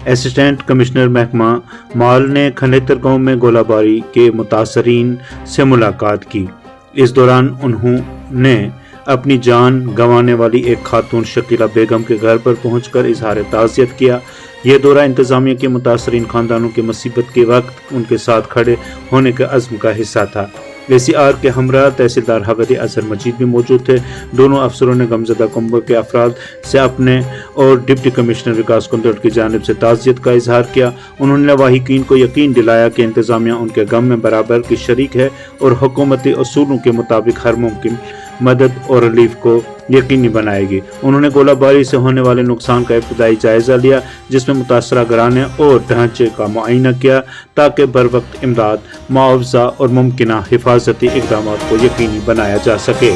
Assistant commissioner محکمہ مال نے کھنیتر گاؤں میں گولہ باری کے متاثرین سے ملاقات کی۔ اس دوران انہوں نے اپنی جان گنوانے والی ایک خاتون شکیلہ بیگم کے گھر پر پہنچ کر اظہار تعزیت کیا۔ یہ دورہ انتظامیہ کے متاثرین خاندانوں کی مصیبت کے وقت ان کے ساتھ کھڑے ہونے کے عزم کا حصہ تھا۔ ACR کے ہمراہ تحصیلدار حویلی اظہر مجید بھی موجود تھے۔ دونوں افسروں نے غمزدہ کنبوں کے افراد سے اپنے اور ڈپٹی کمشنر وکاس کنڈل کی جانب سے تعزیت کا اظہار کیا۔ انہوں نے لواحقین کو یقین دلایا کہ انتظامیہ ان کے غم میں برابر کی شریک ہے اور حکومتی اصولوں کے مطابق ہر ممکن مدد اور ریلیف کو یقینی بنائے گی۔ انہوں نے گولہ باری سے ہونے والے نقصان کا ابتدائی جائزہ لیا، جس میں متاثرہ گھرانے اور ڈھانچے کا معائنہ کیا تاکہ بروقت امداد، معاوضہ اور ممکنہ حفاظتی اقدامات کو یقینی بنایا جا سکے۔